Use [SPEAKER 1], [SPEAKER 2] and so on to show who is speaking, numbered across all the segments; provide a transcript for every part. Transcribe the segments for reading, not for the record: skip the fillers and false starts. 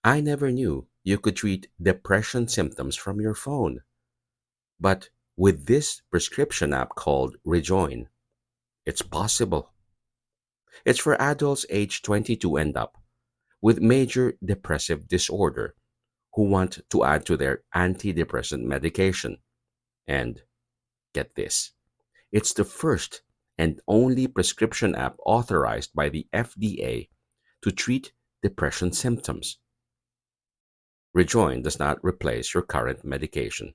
[SPEAKER 1] I never knew you could treat depression symptoms from your phone. But with this prescription app called Rejoin, it's possible. It's for adults aged 22 and up with major depressive disorder who want to add to their antidepressant medication. And get this, it's the first and only prescription app authorized by the FDA to treat depression symptoms. Rejoin does not replace your current medication.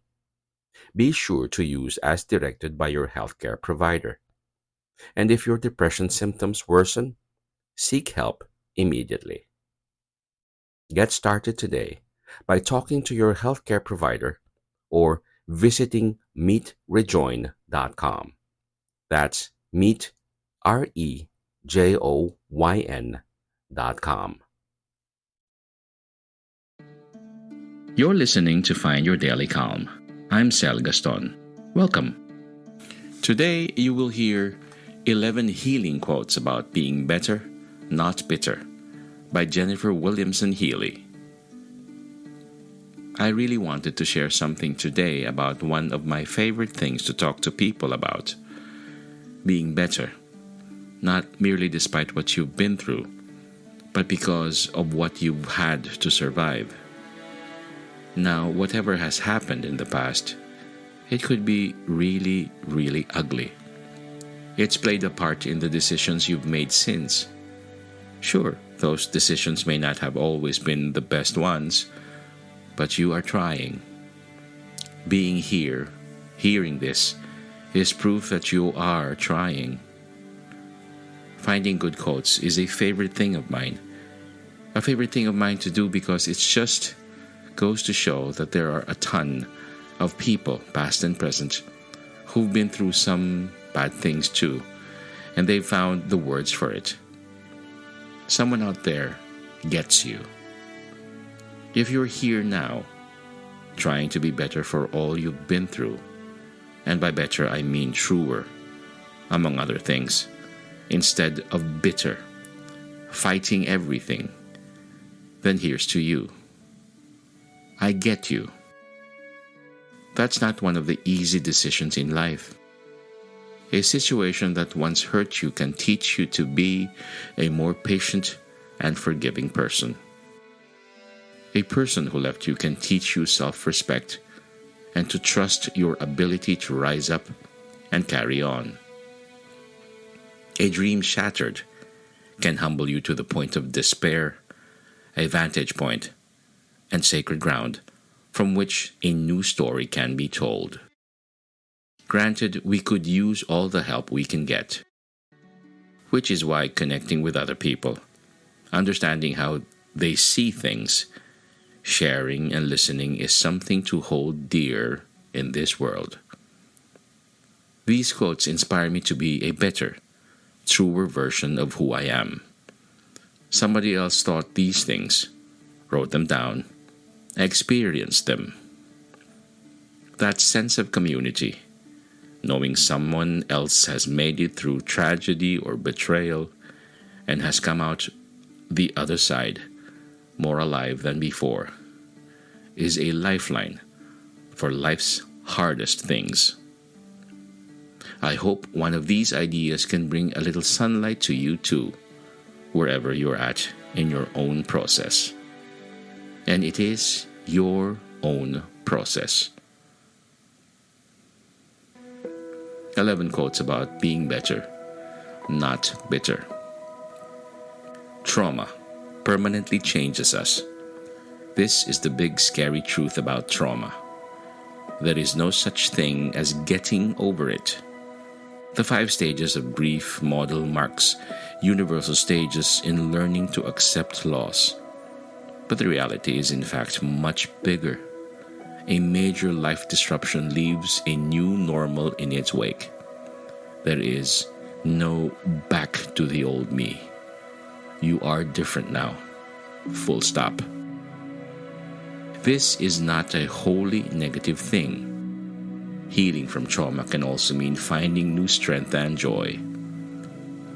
[SPEAKER 1] Be sure to use as directed by your healthcare provider. And if your depression symptoms worsen, seek help immediately. Get started today by talking to your healthcare provider or visiting meetrejoin.com. That's meet, REJOYN.com.
[SPEAKER 2] You're listening to Find Your Daily Calm. I'm Sel Gaston. Welcome. Today, you will hear 11 healing quotes about being better, not bitter, by Jennifer Williamson Healey. I really wanted to share something today about one of my favorite things to talk to people about, being better, not merely despite what you've been through, but because of what you've had to survive. Now, whatever has happened in the past, it could be really, really ugly. It's played a part in the decisions you've made since. Sure, those decisions may not have always been the best ones, but you are trying. Being here, hearing this, is proof that you are trying. Finding good quotes is a favorite thing of mine. A favorite thing of mine to do because it's just goes to show that there are a ton of people, past and present, who've been through some bad things too, and they've found the words for it. Someone out there gets you. If you're here now, trying to be better for all you've been through, and by better I mean truer, among other things, instead of bitter, fighting everything, then here's to you. I get you. That's not one of the easy decisions in life. A situation that once hurt you can teach you to be a more patient and forgiving person. A person who left you can teach you self-respect and to trust your ability to rise up and carry on. A dream shattered can humble you to the point of despair, a vantage point, and sacred ground from which a new story can be told. Granted, we could use all the help we can get, which is why connecting with other people, understanding how they see things, sharing and listening is something to hold dear in this world. These quotes inspire me to be a better, truer version of who I am. Somebody else thought these things, wrote them down, experienced them. That sense of community, knowing someone else has made it through tragedy or betrayal and has come out the other side more alive than before, is a lifeline for life's hardest things. I hope one of these ideas can bring a little sunlight to you too, wherever you're at in your own process. And it is your own process. 11 quotes about being better, not bitter. Trauma permanently changes us. This is the big scary truth about trauma. There is no such thing as getting over it. The 5 stages of grief model marks universal stages in learning to accept loss. But the reality is in fact much bigger. A major life disruption leaves a new normal in its wake. There is no back to the old me. You are different now. Full stop. This is not a wholly negative thing. Healing from trauma can also mean finding new strength and joy.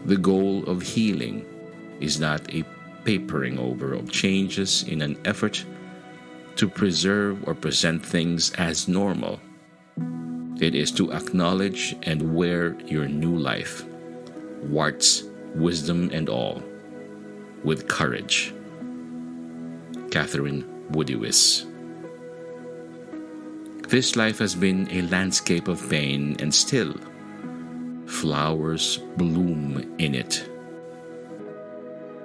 [SPEAKER 2] The goal of healing is not a papering over of changes in an effort to preserve or present things as normal. It is to acknowledge and wear your new life, warts, wisdom, and all, with courage. Catherine Woodywis. This life has been a landscape of pain, and still, flowers bloom in it.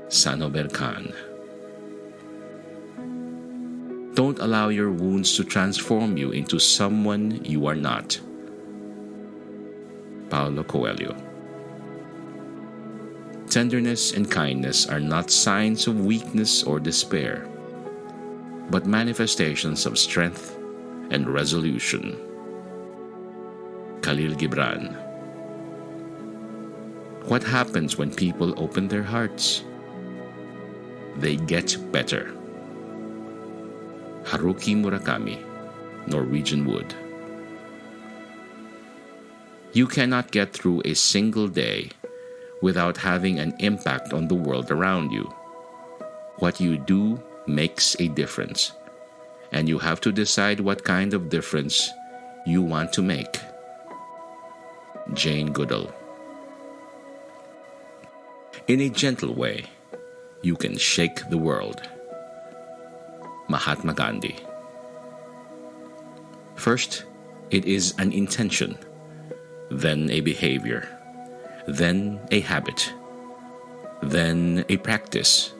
[SPEAKER 2] Sanober Khan. Don't allow your wounds to transform you into someone you are not. Paulo Coelho. Tenderness and kindness are not signs of weakness or despair, but manifestations of strength and resolution. Khalil Gibran. What happens when people open their hearts? They get better. Haruki Murakami, Norwegian Wood. You cannot get through a single day without having an impact on the world around you. What you do makes a difference, and you have to decide what kind of difference you want to make. Jane Goodall. In a gentle way, you can shake the world. Mahatma Gandhi. First, it is an intention, then a behavior, then a habit, then a practice,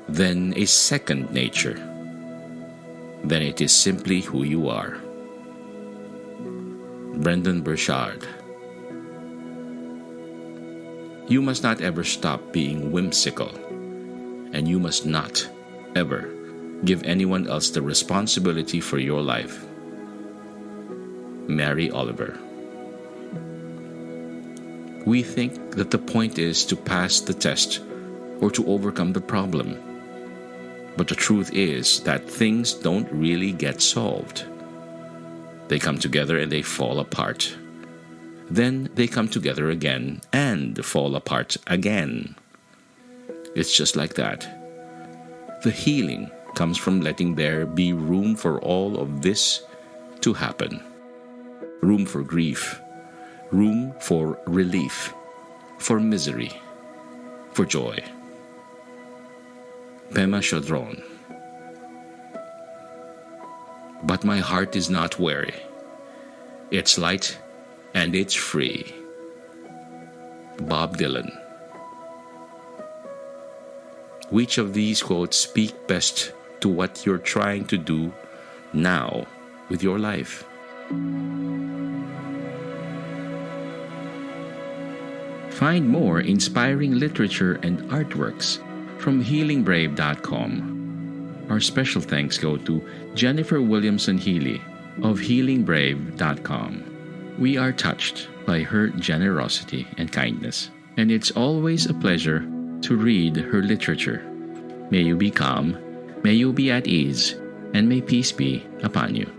[SPEAKER 2] then a second nature. Then it is simply who you are. Brendan Burchard. You must not ever stop being whimsical, and you must not ever give anyone else the responsibility for your life. Mary Oliver. We think that the point is to pass the test or to overcome the problem. But the truth is that things don't really get solved. They come together and they fall apart. Then they come together again and fall apart again. It's just like that. The healing comes from letting there be room for all of this to happen. Room for grief, room for relief, for misery, for joy. Pema Chodron. But my heart is not weary. It's light and it's free. Bob Dylan. Which of these quotes speak best to what you're trying to do now with your life? Find more inspiring literature and artworks from healingbrave.com. Our special thanks go to Jennifer Williamson Healey of healingbrave.com. We are touched by her generosity and kindness, and it's always a pleasure to read her literature. May you be calm, may you be at ease, and may peace be upon you.